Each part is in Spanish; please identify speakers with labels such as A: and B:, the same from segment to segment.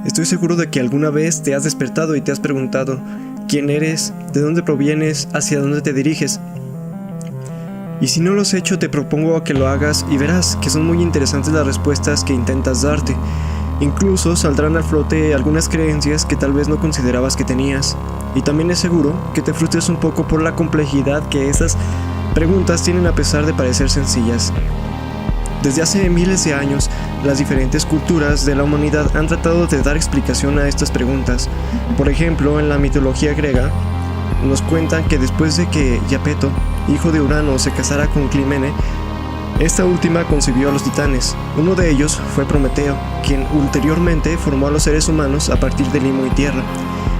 A: Estoy seguro de que alguna vez te has despertado y te has preguntado quién eres, de dónde provienes, hacia dónde te diriges. Y si no lo has hecho, te propongo a que lo hagas y verás que son muy interesantes las respuestas que intentas darte. Incluso saldrán al flote algunas creencias que tal vez no considerabas que tenías. Y también es seguro que te frustres un poco por la complejidad que estas preguntas tienen a pesar de parecer sencillas. Desde hace miles de años, las diferentes culturas de la humanidad han tratado de dar explicación a estas preguntas. Por ejemplo, en la mitología griega, nos cuentan que después de que Iapeto, hijo de Urano, se casara con Clímene, esta última concibió a los titanes. Uno de ellos fue Prometeo, quien ulteriormente formó a los seres humanos a partir de limo y tierra,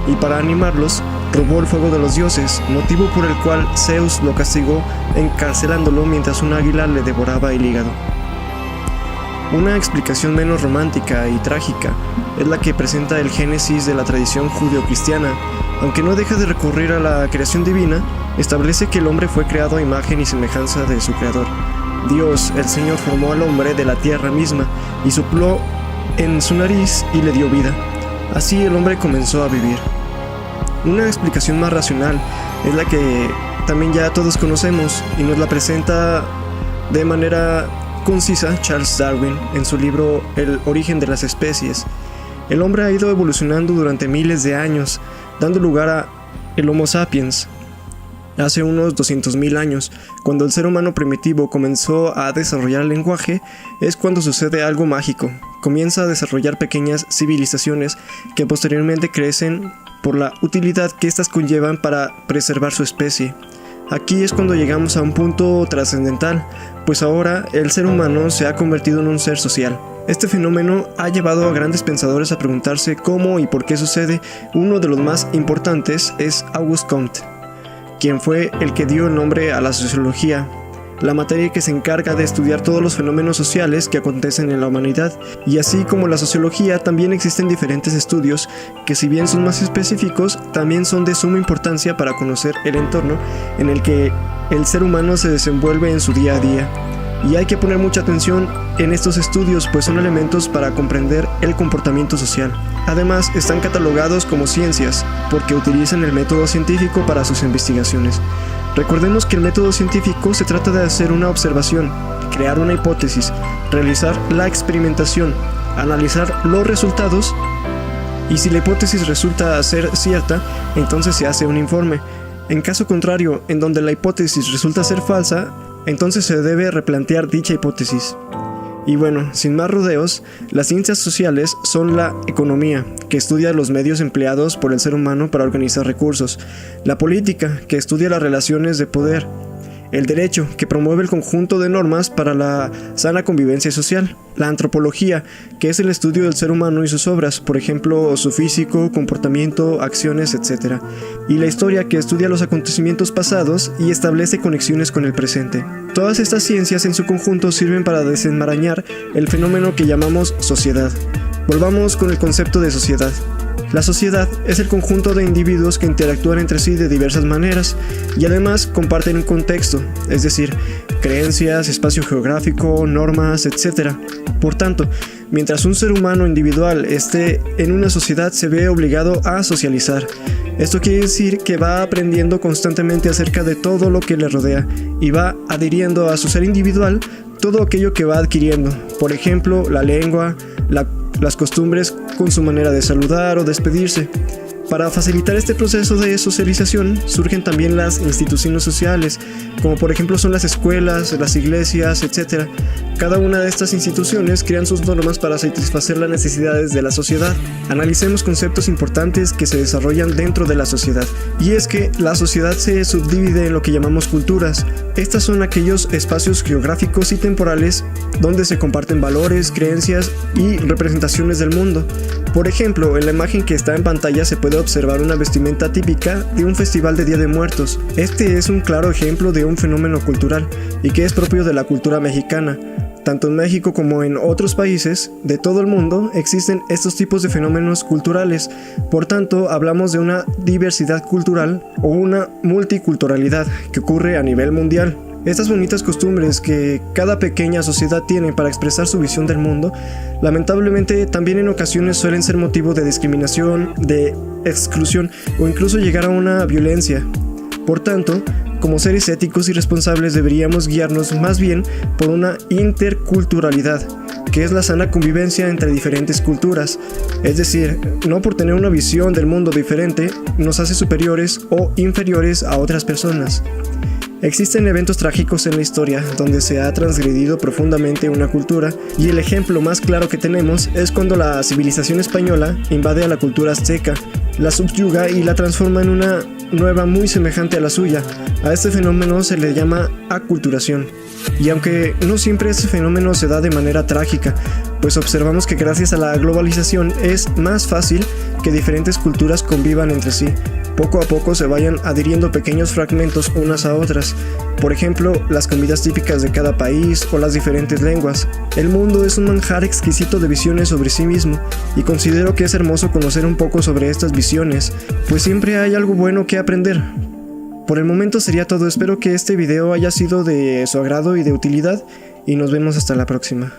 A: y para animarlos, robó el fuego de los dioses, motivo por el cual Zeus lo castigó encarcelándolo mientras un águila le devoraba el hígado. Una explicación menos romántica y trágica es la que presenta el Génesis de la tradición judeocristiana. Aunque no deja de recurrir a la creación divina, establece que el hombre fue creado a imagen y semejanza de su creador. Dios, el Señor, formó al hombre de la tierra misma y sopló en su nariz y le dio vida. Así el hombre comenzó a vivir. Una explicación más racional es la que también ya todos conocemos y nos la presenta de manera concisa Charles Darwin en su libro El origen de las especies. El hombre ha ido evolucionando durante miles de años, dando lugar a el Homo sapiens. Hace unos 200.000 años, cuando el ser humano primitivo comenzó a desarrollar el lenguaje, es cuando sucede algo mágico. Comienza a desarrollar pequeñas civilizaciones que posteriormente crecen por la utilidad que éstas conllevan para preservar su especie. Aquí es cuando llegamos a un punto trascendental, pues ahora el ser humano se ha convertido en un ser social. Este fenómeno ha llevado a grandes pensadores a preguntarse cómo y por qué sucede. Uno de los más importantes es Auguste Comte, quien fue el que dio el nombre a la sociología, la materia que se encarga de estudiar todos los fenómenos sociales que acontecen en la humanidad. Y así como la sociología, también existen diferentes estudios que, si bien son más específicos, también son de suma importancia para conocer el entorno en el que el ser humano se desenvuelve en su día a día. Y hay que poner mucha atención en estos estudios, pues son elementos para comprender el comportamiento social. Además, están catalogados como ciencias, porque utilizan el método científico para sus investigaciones. Recordemos que el método científico se trata de hacer una observación, crear una hipótesis, realizar la experimentación, analizar los resultados, y si la hipótesis resulta ser cierta, entonces se hace un informe. En caso contrario, en donde la hipótesis resulta ser falsa, entonces se debe replantear dicha hipótesis. Y bueno, sin más rodeos, las ciencias sociales son la economía, que estudia los medios empleados por el ser humano para organizar recursos; la política, que estudia las relaciones de poder; el derecho, que promueve el conjunto de normas para la sana convivencia social; la antropología, que es el estudio del ser humano y sus obras, por ejemplo, su físico, comportamiento, acciones, etc. Y la historia, que estudia los acontecimientos pasados y establece conexiones con el presente. Todas estas ciencias en su conjunto sirven para desenmarañar el fenómeno que llamamos sociedad. Volvamos con el concepto de sociedad. La sociedad es el conjunto de individuos que interactúan entre sí de diversas maneras y además comparten un contexto, es decir, creencias, espacio geográfico, normas, etc. Por tanto, mientras un ser humano individual esté en una sociedad, se ve obligado a socializar. Esto quiere decir que va aprendiendo constantemente acerca de todo lo que le rodea y va adhiriendo a su ser individual todo aquello que va adquiriendo, por ejemplo, la lengua, las costumbres con su manera de saludar o despedirse. Para facilitar este proceso de socialización surgen también las instituciones sociales, como por ejemplo son las escuelas, las iglesias, etc. Cada una de estas instituciones crean sus normas para satisfacer las necesidades de la sociedad. Analicemos conceptos importantes que se desarrollan dentro de la sociedad. Y es que la sociedad se subdivide en lo que llamamos culturas. Estas son aquellos espacios geográficos y temporales donde se comparten valores, creencias y representaciones del mundo. Por ejemplo, en la imagen que está en pantalla se puede observar una vestimenta típica de un festival de Día de Muertos. Este es un claro ejemplo de un fenómeno cultural y que es propio de la cultura mexicana. Tanto en México como en otros países de todo el mundo existen estos tipos de fenómenos culturales. Por tanto, hablamos de una diversidad cultural o una multiculturalidad que ocurre a nivel mundial. Estas bonitas costumbres que cada pequeña sociedad tiene para expresar su visión del mundo, lamentablemente también en ocasiones suelen ser motivo de discriminación, de exclusión o incluso llegar a una violencia. Por tanto, como seres éticos y responsables deberíamos guiarnos más bien por una interculturalidad, que es la sana convivencia entre diferentes culturas. Es decir, no por tener una visión del mundo diferente nos hace superiores o inferiores a otras personas. Existen eventos trágicos en la historia donde se ha transgredido profundamente una cultura, y el ejemplo más claro que tenemos es cuando la civilización española invade a la cultura azteca, la subyuga y la transforma en una nueva muy semejante a la suya. A este fenómeno se le llama aculturación. Y aunque no siempre este fenómeno se da de manera trágica, pues observamos que gracias a la globalización es más fácil que diferentes culturas convivan entre sí. Poco a poco se vayan adhiriendo pequeños fragmentos unas a otras. Por ejemplo, las comidas típicas de cada país o las diferentes lenguas. El mundo es un manjar exquisito de visiones sobre sí mismo, y considero que es hermoso conocer un poco sobre estas visiones, pues siempre hay algo bueno que aprender. Por el momento sería todo, espero que este video haya sido de su agrado y de utilidad, y nos vemos hasta la próxima.